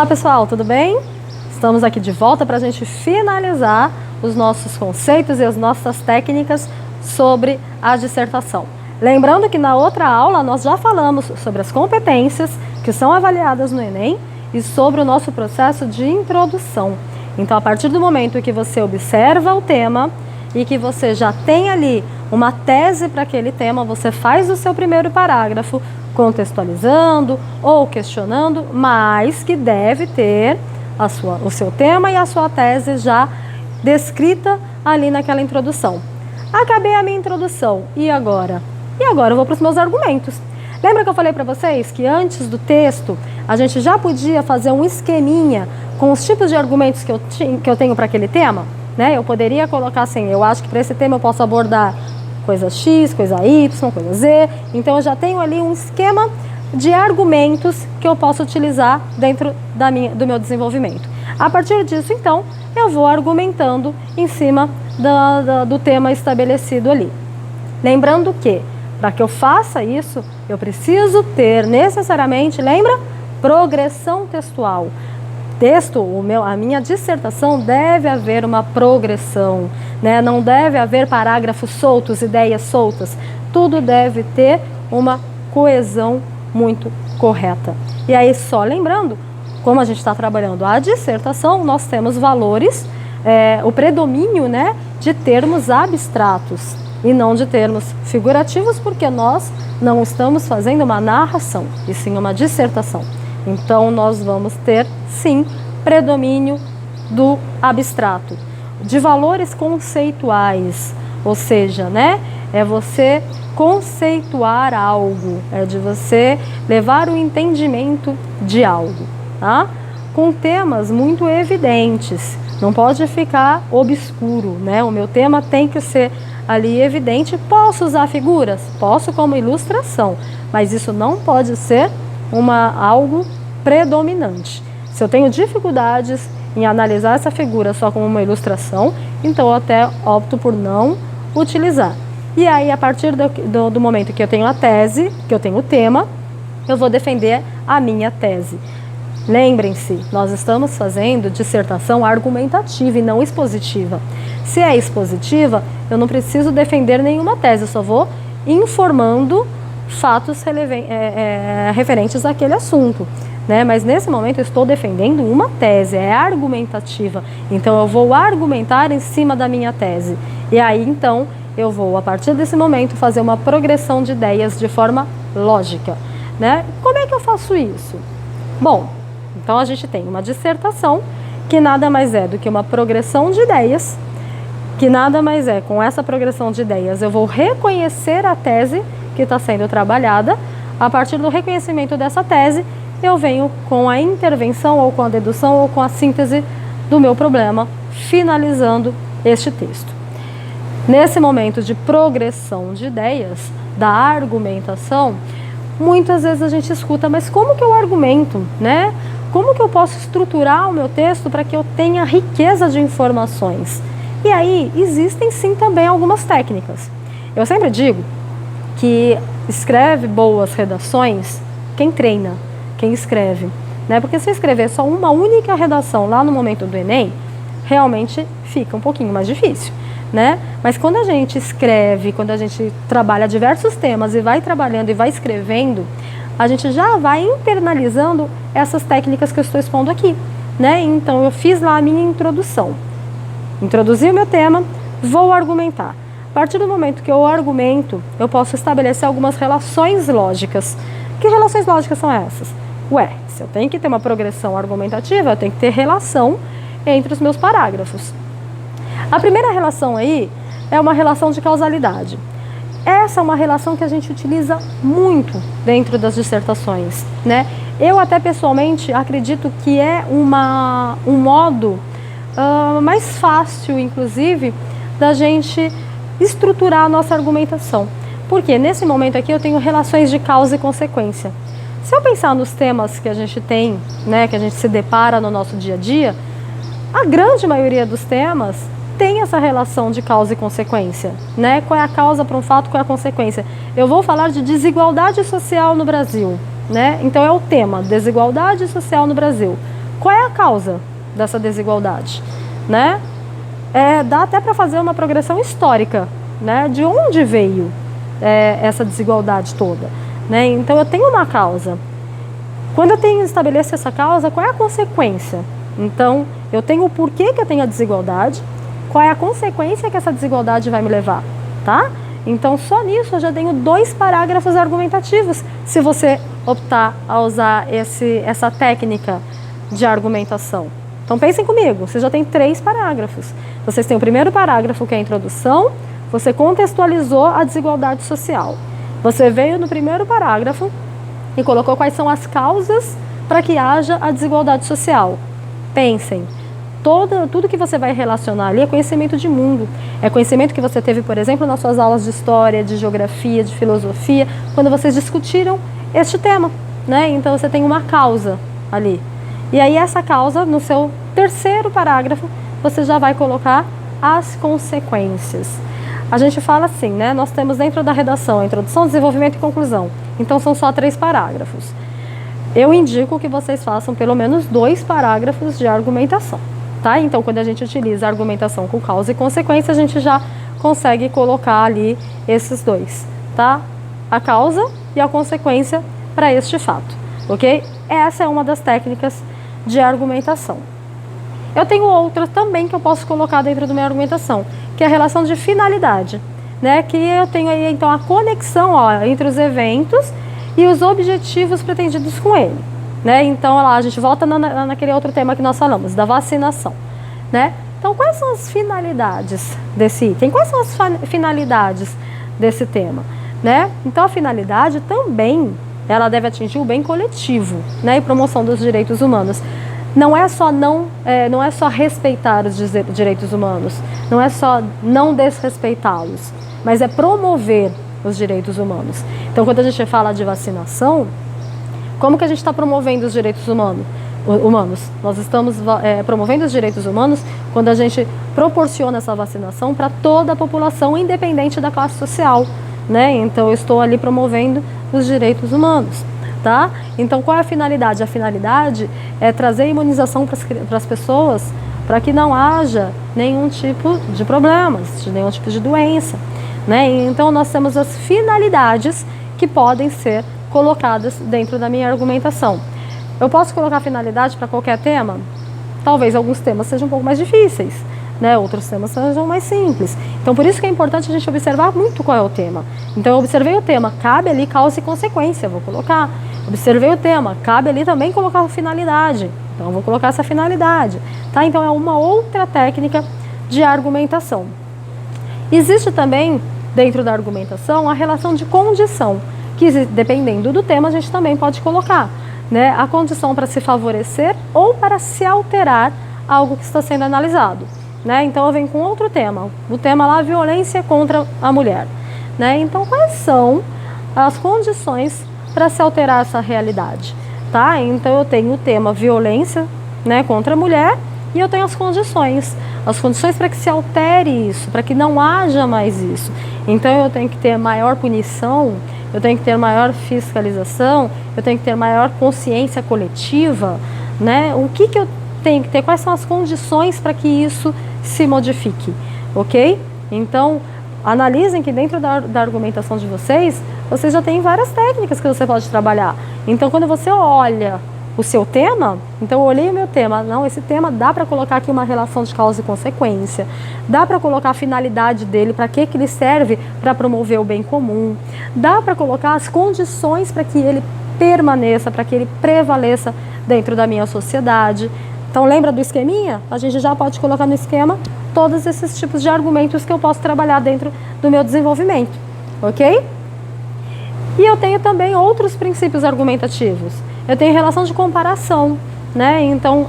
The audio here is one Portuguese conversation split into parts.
Olá pessoal, tudo bem? Estamos aqui de volta para a gente finalizar os nossos conceitos e as nossas técnicas sobre a dissertação. Lembrando que na outra aula nós já falamos sobre as competências que são avaliadas no Enem e sobre o nosso processo de introdução. Então, a partir do momento que você observa o tema e que você já tem ali uma tese para aquele tema, você faz o seu primeiro parágrafo contextualizando ou questionando, mas que deve ter o seu tema e a sua tese já descrita ali naquela introdução. Acabei a minha introdução, e agora? E agora eu vou para os meus argumentos. Lembra que eu falei para vocês que antes do texto a gente já podia fazer um esqueminha com os tipos de argumentos que eu tenho para aquele tema? Né? Eu poderia colocar assim, eu acho que para esse tema eu posso abordar coisa X, coisa Y, coisa Z. Então eu já tenho ali um esquema de argumentos que eu posso utilizar dentro do meu desenvolvimento. A partir disso, então, eu vou argumentando em cima do tema estabelecido ali. Lembrando que, para que eu faça isso, eu preciso ter necessariamente, lembra? Progressão textual. A minha dissertação deve haver uma progressão, né? Não deve haver parágrafos soltos, ideias soltas. Tudo deve ter uma coesão muito correta. E aí, só lembrando, como a gente está trabalhando a dissertação, nós temos valores, o predomínio, né, de termos abstratos e não de termos figurativos, porque nós não estamos fazendo uma narração, e sim uma dissertação. Então, nós vamos ter, sim, predomínio do abstrato, de valores conceituais, ou seja, né, é você conceituar algo, é de você levar o entendimento de algo, tá? Com temas muito evidentes, não pode ficar obscuro, né? O meu tema tem que ser ali evidente. Posso usar figuras? Posso como ilustração, mas isso não pode ser algo predominante. Se eu tenho dificuldades em analisar essa figura só como uma ilustração, então eu até opto por não utilizar. E aí, a partir do momento que eu tenho a tese, que eu tenho o tema, eu vou defender a minha tese. Lembrem-se, nós estamos fazendo dissertação argumentativa e não expositiva. Se é expositiva, eu não preciso defender nenhuma tese, eu só vou informando fatos referentes àquele assunto, né? Mas nesse momento eu estou defendendo uma tese, é argumentativa. Então eu vou argumentar em cima da minha tese. E aí então eu vou, a partir desse momento, fazer uma progressão de ideias de forma lógica, né? Como é que eu faço isso? Bom, então a gente tem uma dissertação que nada mais é do que uma progressão de ideias, que nada mais é, com essa progressão de ideias, eu vou reconhecer a tese que está sendo trabalhada. A partir do reconhecimento dessa tese, eu venho com a intervenção, ou com a dedução, ou com a síntese do meu problema, finalizando este texto. Nesse momento de progressão de ideias, da argumentação, muitas vezes a gente escuta, mas como que eu argumento, né? Como que eu posso estruturar o meu texto para que eu tenha riqueza de informações? E aí, existem sim também algumas técnicas. Eu sempre digo que escreve boas redações quem treina, quem escreve, né? Porque se escrever só uma única redação lá no momento do Enem, realmente fica um pouquinho mais difícil, né? Mas quando a gente escreve, quando a gente trabalha diversos temas e vai trabalhando e vai escrevendo, a gente já vai internalizando essas técnicas que eu estou expondo aqui, né? Então eu fiz lá a minha introdução, introduzi o meu tema, vou argumentar. A partir do momento que eu argumento, eu posso estabelecer algumas relações lógicas. Que relações lógicas são essas? Ué, se eu tenho que ter uma progressão argumentativa, eu tenho que ter relação entre os meus parágrafos. A primeira relação aí é uma relação de causalidade. Essa é uma relação que a gente utiliza muito dentro das dissertações, né? Eu até pessoalmente acredito que é um modo mais fácil, inclusive, da gente estruturar a nossa argumentação. Porque nesse momento aqui eu tenho relações de causa e consequência. Se eu pensar nos temas que a gente tem, né, que a gente se depara no nosso dia a dia, a grande maioria dos temas tem essa relação de causa e consequência, né? Qual é a causa para um fato, qual é a consequência? Eu vou falar de desigualdade social no Brasil, né? Então é o tema, desigualdade social no Brasil. Qual é a causa dessa desigualdade, né? Dá até para fazer uma progressão histórica, né? De onde veio essa desigualdade toda, né? Então eu tenho uma causa. Quando eu estabeleço essa causa, qual é a consequência? Então eu tenho o porquê que eu tenho a desigualdade, qual é a consequência que essa desigualdade vai me levar, tá? Então só nisso eu já tenho 2 parágrafos argumentativos, se você optar a usar essa técnica de argumentação. Então pensem comigo, você já tem 3 parágrafos. Vocês têm o primeiro parágrafo, que é a introdução, você contextualizou a desigualdade social. Você veio no primeiro parágrafo e colocou quais são as causas para que haja a desigualdade social. Pensem, tudo que você vai relacionar ali é conhecimento de mundo. É conhecimento que você teve, por exemplo, nas suas aulas de história, de geografia, de filosofia, quando vocês discutiram este tema, né? Então você tem uma causa ali. E aí essa causa, no seu terceiro parágrafo, você já vai colocar as consequências. A gente fala assim, né? Nós temos dentro da redação a introdução, desenvolvimento e conclusão. Então são só 3 parágrafos. Eu indico que vocês façam pelo menos 2 parágrafos de argumentação, tá? Então quando a gente utiliza a argumentação com causa e consequência, a gente já consegue colocar ali esses 2, tá? A causa e a consequência para este fato, ok? Essa é uma das técnicas de argumentação. Eu tenho outra também que eu posso colocar dentro da minha argumentação, que é a relação de finalidade, né? Que eu tenho aí então a conexão, ó, entre os eventos e os objetivos pretendidos com ele, né? Então lá a gente volta naquele outro tema que nós falamos, da vacinação, né? Então quais são as finalidades desse item? Quais são as finalidades desse tema, né? Então a finalidade também, ela deve atingir o bem coletivo, né? E promoção dos direitos humanos. Não é só respeitar os direitos humanos, não é só não desrespeitá-los, mas é promover os direitos humanos. Então, quando a gente fala de vacinação, como que a gente está promovendo os direitos humanos? Nós estamos promovendo os direitos humanos quando a gente proporciona essa vacinação para toda a população, independente da classe social, né? Então, eu estou ali promovendo os direitos humanos. Tá? Então qual é a finalidade? A finalidade é trazer imunização para as pessoas, para que não haja nenhum tipo de problemas, nenhum tipo de doença, né? Então nós temos as finalidades que podem ser colocadas dentro da minha argumentação. Eu posso colocar finalidade para qualquer tema? Talvez alguns temas sejam um pouco mais difíceis, né? Outros temas sejam mais simples. Então por isso que é importante a gente observar muito qual é o tema. Então eu observei o tema, cabe ali causa e consequência, vou colocar. Observei o tema, cabe ali também colocar a finalidade, então eu vou colocar essa finalidade, tá? Então é uma outra técnica de argumentação. Existe também, dentro da argumentação, a relação de condição, que dependendo do tema a gente também pode colocar, né? A condição para se favorecer ou para se alterar algo que está sendo analisado, né? Então eu venho com outro tema, o tema lá, violência contra a mulher, né? Então quais são as condições para se alterar essa realidade, tá? Então eu tenho o tema violência, né, contra a mulher, e eu tenho as condições para que se altere isso, para que não haja mais isso. Então eu tenho que ter maior punição, eu tenho que ter maior fiscalização, eu tenho que ter maior consciência coletiva, né? O que eu tenho que ter? Quais são as condições para que isso se modifique, ok? Então analisem que dentro da argumentação de vocês já tem várias técnicas que você pode trabalhar. Então, quando você olha o seu tema, então eu olhei o meu tema, não, esse tema dá para colocar aqui uma relação de causa e consequência, dá para colocar a finalidade dele, para que ele serve, para promover o bem comum, dá para colocar as condições para que ele permaneça, para que ele prevaleça dentro da minha sociedade. Então, lembra do esqueminha? A gente já pode colocar no esquema todos esses tipos de argumentos que eu posso trabalhar dentro do meu desenvolvimento, ok? E eu tenho também outros princípios argumentativos. Eu tenho relação de comparação, né? Então,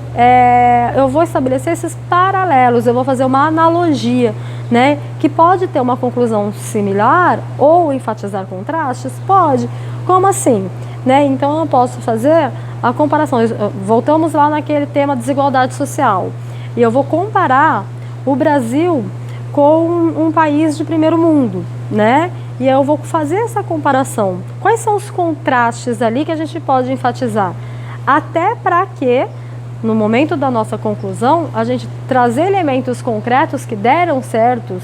eu vou estabelecer esses paralelos, eu vou fazer uma analogia, né? Que pode ter uma conclusão similar ou enfatizar contrastes? Pode. Como assim? Né? Então, eu posso fazer a comparação. Voltamos lá naquele tema desigualdade social. E eu vou comparar o Brasil com um país de primeiro mundo, né? E eu vou fazer essa comparação. Quais são os contrastes ali que a gente pode enfatizar? Até para que no momento da nossa conclusão, a gente trazer elementos concretos que deram certos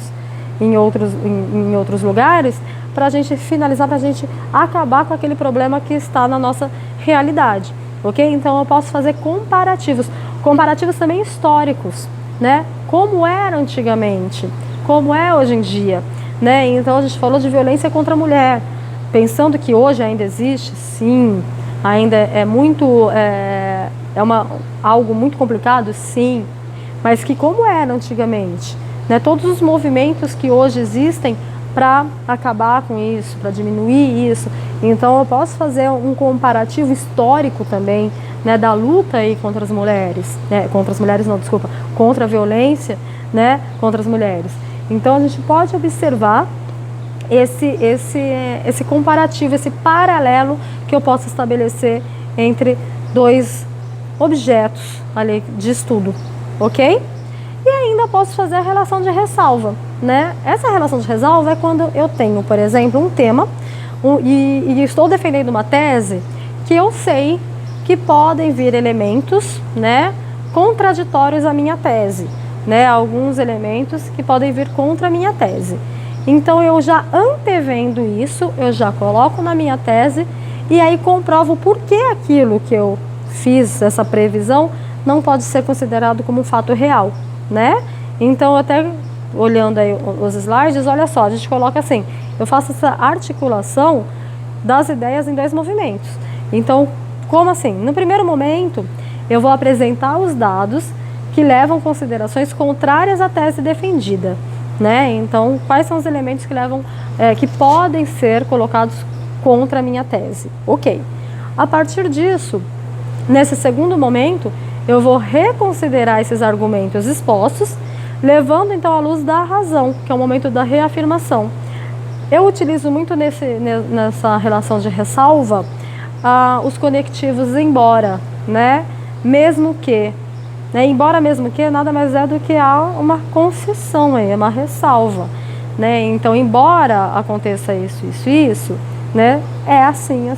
em outros lugares, para a gente finalizar, para a gente acabar com aquele problema que está na nossa realidade, ok? Então eu posso fazer comparativos também históricos, né? Como era antigamente, como é hoje em dia, né? Então a gente falou de violência contra a mulher, pensando que hoje ainda existe, sim, ainda é muito, algo muito complicado, sim, mas que como era antigamente, né? Todos os movimentos que hoje existem para acabar com isso, para diminuir isso. Então eu posso fazer um comparativo histórico também, né, da luta aí contra as mulheres, né, contra a violência, né, contra as mulheres. Então a gente pode observar esse comparativo, esse paralelo que eu posso estabelecer entre dois objetos ali de estudo, ok? E ainda posso fazer a relação de ressalva, né? Essa relação de ressalva é quando eu tenho, por exemplo, um tema e estou defendendo uma tese que eu sei que podem vir elementos, né, contraditórios à minha tese, né? Alguns elementos que podem vir contra a minha tese. Então eu já antevendo isso, eu já coloco na minha tese e aí comprovo por que aquilo que eu fiz, essa previsão, não pode ser considerado como um fato real, né? Então até olhando aí os slides, olha só, a gente coloca assim, eu faço essa articulação das ideias em dois movimentos. Então, como assim? No primeiro momento, eu vou apresentar os dados que levam considerações contrárias à tese defendida, né? Então, quais são os elementos que podem ser colocados contra a minha tese? Ok. A partir disso, nesse segundo momento, eu vou reconsiderar esses argumentos expostos, levando então à luz da razão, que é o momento da reafirmação. Eu utilizo muito nessa relação de ressalva os conectivos embora, né? Mesmo que, né? Embora mesmo que nada mais é do que uma concessão aí, uma ressalva, né? Então, embora aconteça isso, né? É assim,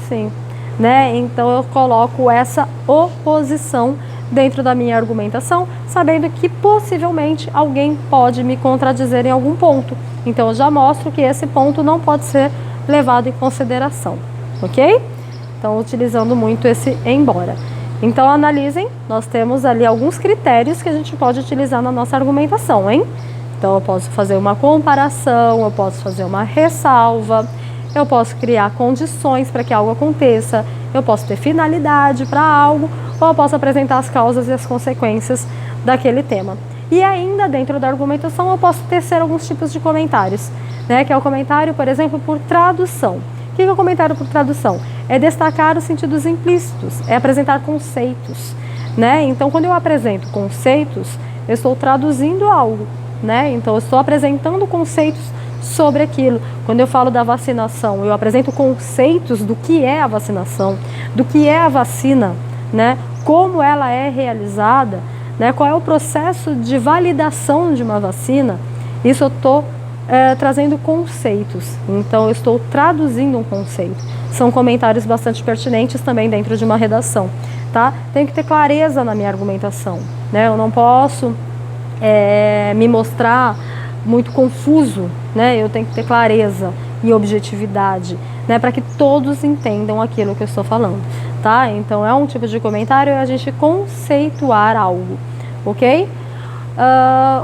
né? Então eu coloco essa oposição dentro da minha argumentação, sabendo que possivelmente alguém pode me contradizer em algum ponto. Então eu já mostro que esse ponto não pode ser levado em consideração, ok? Então utilizando muito esse embora. Então analisem, nós temos ali alguns critérios que a gente pode utilizar na nossa argumentação, hein? Então eu posso fazer uma comparação, eu posso fazer uma ressalva, eu posso criar condições para que algo aconteça, eu posso ter finalidade para algo, ou eu posso apresentar as causas e as consequências daquele tema. E ainda dentro da argumentação eu posso tecer alguns tipos de comentários, né? Que é o comentário, por exemplo, por tradução. O que é o comentário por tradução? É destacar os sentidos implícitos, é apresentar conceitos, né? Então, quando eu apresento conceitos, eu estou traduzindo algo, né? Então, eu estou apresentando conceitos sobre aquilo. Quando eu falo da vacinação, eu apresento conceitos do que é a vacinação, do que é a vacina, né? Como ela é realizada, né? Qual é o processo de validação de uma vacina. Isso eu estou trazendo conceitos. Então, eu estou traduzindo um conceito. São comentários bastante pertinentes também dentro de uma redação, tá? Tenho que ter clareza na minha argumentação, né? Eu não posso me mostrar muito confuso, né? Eu tenho que ter clareza e objetividade, né? Para que todos entendam aquilo que eu estou falando, tá? Então é um tipo de comentário, é a gente conceituar algo, ok?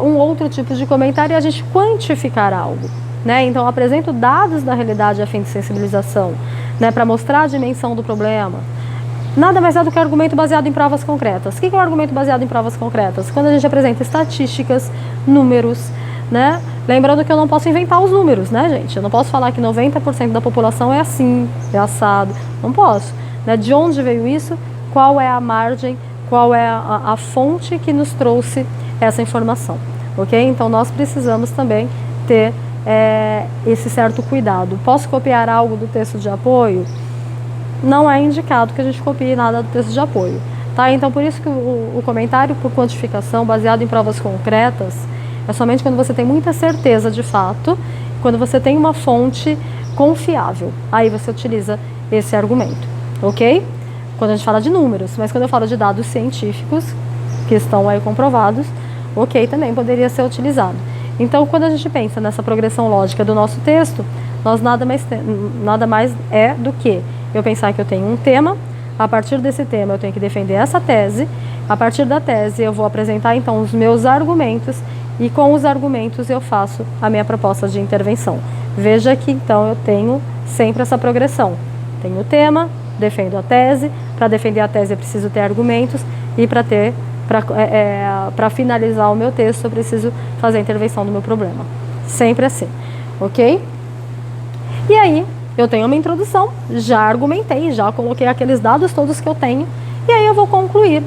Um outro tipo de comentário é a gente quantificar algo, né? Então eu apresento dados da realidade a fim de sensibilização, né? Para mostrar a dimensão do problema. Nada mais é do que argumento baseado em provas concretas. O que é um argumento baseado em provas concretas? Quando a gente apresenta estatísticas, números, né? Lembrando que eu não posso inventar os números, né, gente? Eu não posso falar que 90% da população é assim, é assado. Não posso, né? De onde veio isso? Qual é a margem? Qual é a fonte que nos trouxe essa informação, ok? Então nós precisamos também ter esse certo cuidado. Posso copiar algo do texto de apoio? Não é indicado que a gente copie nada do texto de apoio, tá? Então por isso que o comentário por quantificação baseado em provas concretas é somente quando você tem muita certeza de fato, quando você tem uma fonte confiável. Aí você utiliza esse argumento, ok? quando a gente fala de números, mas quando eu falo de dados científicos, que estão aí comprovados, ok, também poderia ser utilizado. Então, quando a gente pensa nessa progressão lógica do nosso texto, nós nada mais é do que eu pensar que eu tenho um tema, a partir desse tema eu tenho que defender essa tese, a partir da tese eu vou apresentar então os meus argumentos e com os argumentos eu faço a minha proposta de intervenção. Veja que então eu tenho sempre essa progressão. Tenho o tema, defendo a tese, para defender a tese eu preciso ter argumentos e para finalizar o meu texto eu preciso fazer a intervenção do meu problema. Sempre assim, ok? E aí eu tenho uma introdução, já argumentei, já coloquei aqueles dados todos que eu tenho e aí eu vou concluir.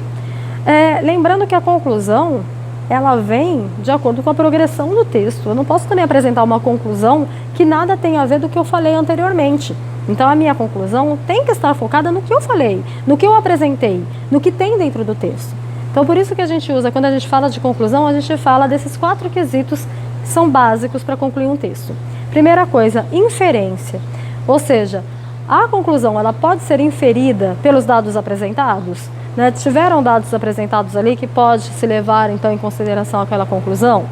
Lembrando que a conclusão ela vem de acordo com a progressão do texto. Eu não posso também apresentar uma conclusão que nada tem a ver do que eu falei anteriormente. Então a minha conclusão tem que estar focada no que eu falei, no que eu apresentei, no que tem dentro do texto. Então por isso que a gente usa, quando a gente fala de conclusão, a gente fala desses 4 quesitos que são básicos para concluir um texto. Primeira coisa, inferência. Ou seja, a conclusão ela pode ser inferida pelos dados apresentados, né? Tiveram dados apresentados ali que pode se levar então em consideração aquela conclusão.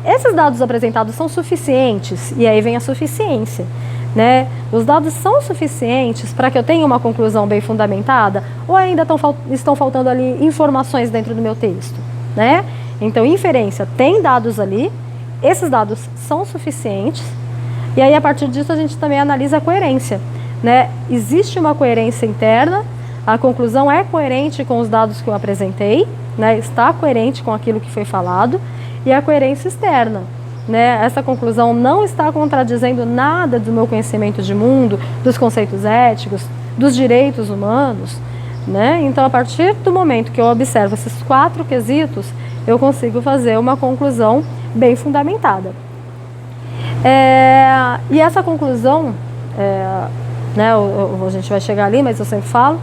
Esses dados apresentados são suficientes e aí vem a suficiência, né? Os dados são suficientes para que eu tenha uma conclusão bem fundamentada ou ainda estão faltando ali informações dentro do meu texto, né? Então, inferência, tem dados ali, esses dados são suficientes e aí a partir disso a gente também analisa a coerência, né? Existe uma coerência interna, a conclusão é coerente com os dados que eu apresentei, né? Está coerente com aquilo que foi falado e a coerência externa. Né? Essa conclusão não está contradizendo nada do meu conhecimento de mundo, dos conceitos éticos, dos direitos humanos, né? Então, a partir do momento que eu observo esses 4 quesitos, eu consigo fazer uma conclusão bem fundamentada. E essa conclusão, né, a gente vai chegar ali, mas eu sempre falo,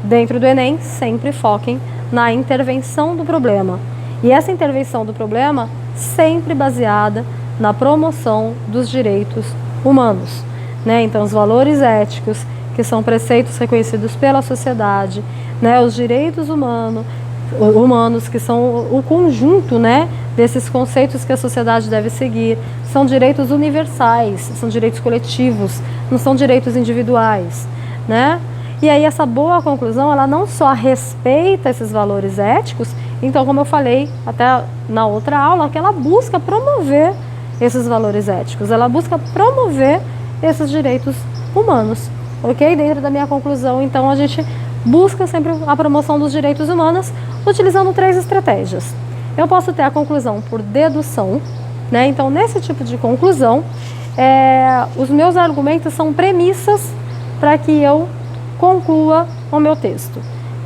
dentro do Enem, sempre foquem na intervenção do problema. E essa intervenção do problema sempre baseada na promoção dos direitos humanos, né? Então, os valores éticos, que são preceitos reconhecidos pela sociedade, né? Os direitos humanos, que são o conjunto, né, desses conceitos que a sociedade deve seguir, são direitos universais, são direitos coletivos, não são direitos individuais, né? E aí essa boa conclusão, ela não só respeita esses valores éticos, então, como eu falei até na outra aula, que ela busca promover esses valores éticos, ela busca promover esses direitos humanos, ok? Dentro da minha conclusão, então, a gente busca sempre a promoção dos direitos humanos utilizando 3 estratégias. Eu posso ter a conclusão por dedução, né? Então, nesse tipo de conclusão, os meus argumentos são premissas para que eu conclua o meu texto.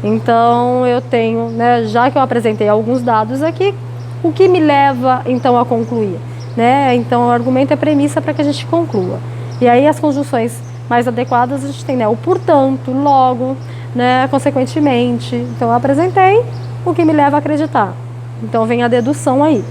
Então, eu tenho, né, já que eu apresentei alguns dados aqui, o que me leva, então, a concluir, né? Então, o argumento é premissa para que a gente conclua. E aí, as conjunções mais adequadas, a gente tem, né, o portanto, logo, né, consequentemente. Então, eu apresentei o que me leva a acreditar. Então, vem a dedução aí.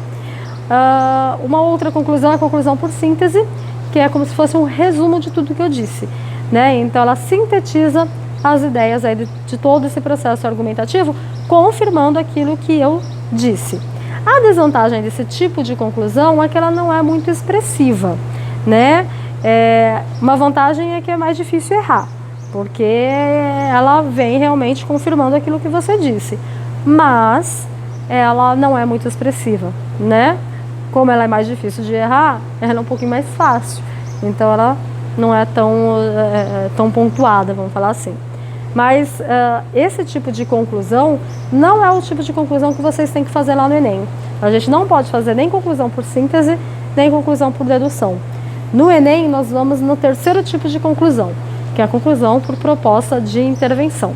Uma outra conclusão é a conclusão por síntese, que é como se fosse um resumo de tudo que eu disse, né? Então, ela sintetiza as ideias aí de todo esse processo argumentativo, confirmando aquilo que eu disse. A desvantagem desse tipo de conclusão é que ela não é muito expressiva, né? Uma vantagem é que é mais difícil errar, porque ela vem realmente confirmando aquilo que você disse, mas ela não é muito expressiva, né? Como ela é mais difícil de errar, ela é um pouquinho mais fácil, então ela não é tão pontuada, vamos falar assim. Mas esse tipo de conclusão não é o tipo de conclusão que vocês têm que fazer lá no Enem. A gente não pode fazer nem conclusão por síntese, nem conclusão por dedução. No Enem, nós vamos no terceiro tipo de conclusão, que é a conclusão por proposta de intervenção,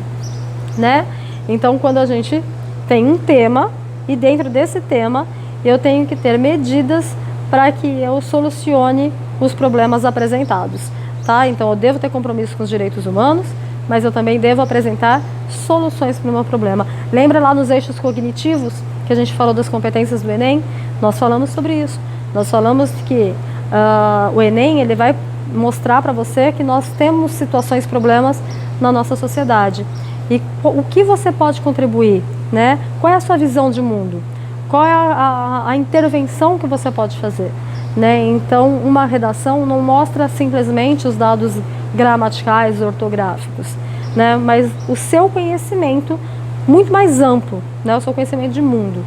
né? Então, quando a gente tem um tema, e dentro desse tema, eu tenho que ter medidas para que eu solucione os problemas apresentados, tá? Então, eu devo ter compromisso com os direitos humanos, mas eu também devo apresentar soluções para o meu problema. Lembra lá nos eixos cognitivos, que a gente falou das competências do Enem? Nós falamos sobre isso. Nós falamos que o Enem ele vai mostrar para você que nós temos situações, problemas na nossa sociedade. e o que você pode contribuir, né? Qual é a sua visão de mundo? Qual é a intervenção que você pode fazer, né? Então, uma redação não mostra simplesmente os dados gramaticais, ortográficos, né? Mas o seu conhecimento muito mais amplo, né? O seu conhecimento de mundo,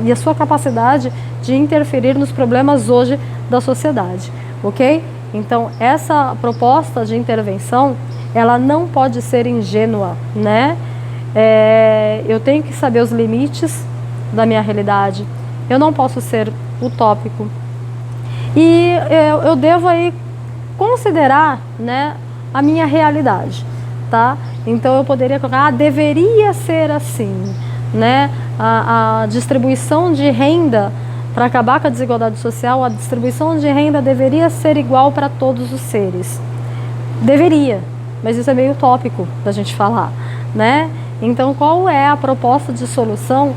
e a sua capacidade de interferir nos problemas hoje da sociedade, ok? Então, essa proposta de intervenção, ela não pode ser ingênua, né? Eu tenho que saber os limites da minha realidade, eu não posso ser utópico. E eu devo aí considerar, né, a minha realidade, tá? Então eu poderia colocar, deveria ser assim, né? A distribuição de renda, para acabar com a desigualdade social, a distribuição de renda deveria ser igual para todos os seres. Deveria, mas isso é meio utópico da gente falar, né? Então qual é a proposta de solução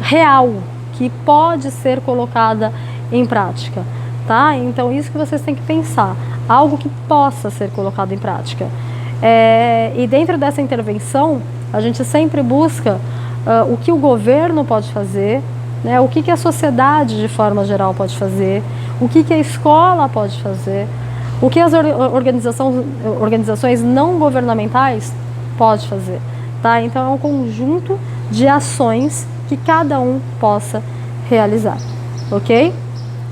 real que pode ser colocada em prática, tá? Então isso que vocês têm que pensar, algo que possa ser colocado em prática. E dentro dessa intervenção, a gente sempre busca o que o governo pode fazer, né? O que a sociedade de forma geral pode fazer, o que a escola pode fazer, o que as organizações não governamentais podem fazer, tá? Então é um conjunto de ações que cada um possa realizar, ok?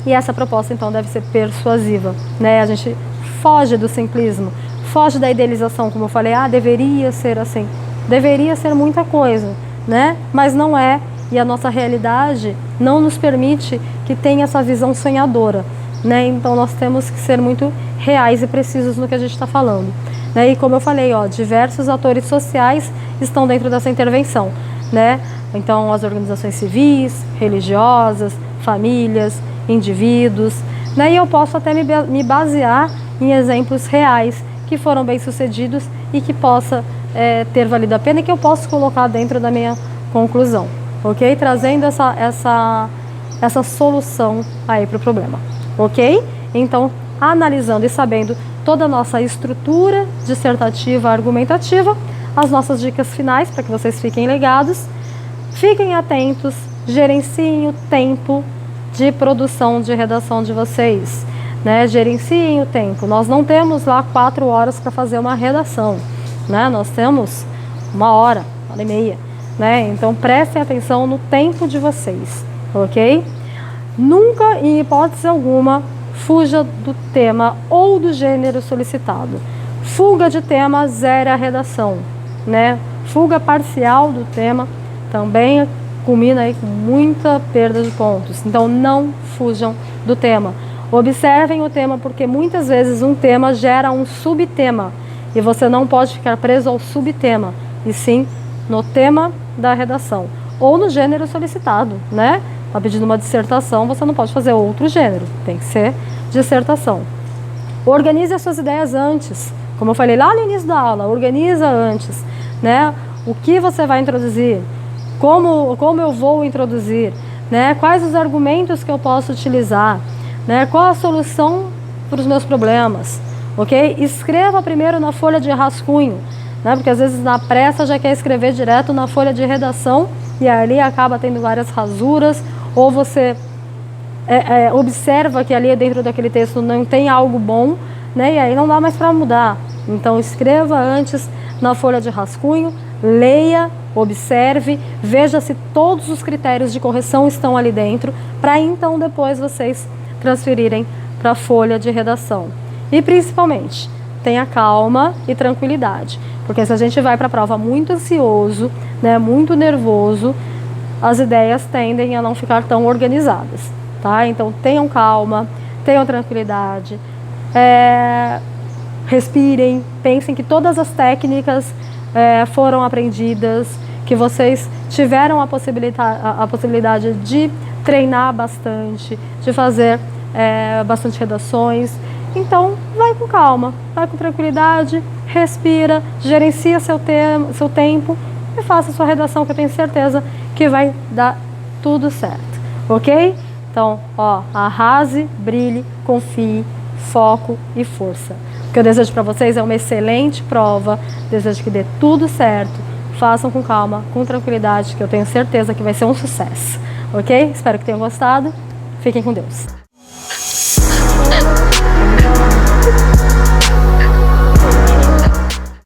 E essa proposta então deve ser persuasiva, né? A gente foge do simplismo, foge da idealização, como eu falei, deveria ser assim, deveria ser muita coisa, né? Mas não é, e a nossa realidade não nos permite que tenha essa visão sonhadora, né? Então nós temos que ser muito reais e precisos no que a gente está falando, né? E como eu falei, diversos atores sociais estão dentro dessa intervenção, né? Então as organizações civis, religiosas, famílias, indivíduos, né? E eu posso até me basear em exemplos reais que foram bem-sucedidos e que possa ter valido a pena e que eu posso colocar dentro da minha conclusão, ok? Trazendo essa solução aí para o problema, ok? Então, analisando e sabendo toda a nossa estrutura dissertativa, argumentativa, as nossas dicas finais para que vocês fiquem ligados, fiquem atentos, gerenciem o tempo de produção de redação de vocês, né? Gerenciem o tempo. Nós não temos lá 4 horas para fazer uma redação, né? Nós temos 1 hora, 1h30, né? Então prestem atenção no tempo de vocês, ok? Nunca, em hipótese alguma, fuja do tema ou do gênero solicitado. Fuga de tema zera a redação, né? Fuga parcial do tema também culmina aí com muita perda de pontos. Então não fujam do tema. Observem o tema, porque muitas vezes um tema gera um subtema e você não pode ficar preso ao subtema, e sim no tema da redação ou no gênero solicitado, né? A pedido de uma dissertação, você não pode fazer outro gênero, tem que ser dissertação. Organize as suas ideias antes, como eu falei lá no início da aula, organiza antes, né? O que você vai introduzir, como eu vou introduzir, né? Quais os argumentos que eu posso utilizar, né? Qual a solução para os meus problemas, ok? Escreva primeiro na folha de rascunho, né? Porque às vezes na pressa já quer escrever direto na folha de redação e ali acaba tendo várias rasuras, ou você observa que ali dentro daquele texto não tem algo bom, né? E aí não dá mais para mudar. Então escreva antes na folha de rascunho, leia, observe, veja se todos os critérios de correção estão ali dentro, para então depois vocês transferirem para a folha de redação. E principalmente, tenha calma e tranquilidade, porque se a gente vai para a prova muito ansioso, né, muito nervoso, as ideias tendem a não ficar tão organizadas, tá? Então tenham calma, tenham tranquilidade, respirem, pensem que todas as técnicas foram aprendidas, que vocês tiveram a possibilidade de treinar bastante, de fazer bastante redações. Então vai com calma, vai com tranquilidade, respira, gerencia seu tempo e faça sua redação, que eu tenho certeza que vai dar tudo certo, ok? Então, arrase, brilhe, confie, foco e força. O que eu desejo para vocês é uma excelente prova, desejo que dê tudo certo, façam com calma, com tranquilidade, que eu tenho certeza que vai ser um sucesso, ok? Espero que tenham gostado. Fiquem com Deus.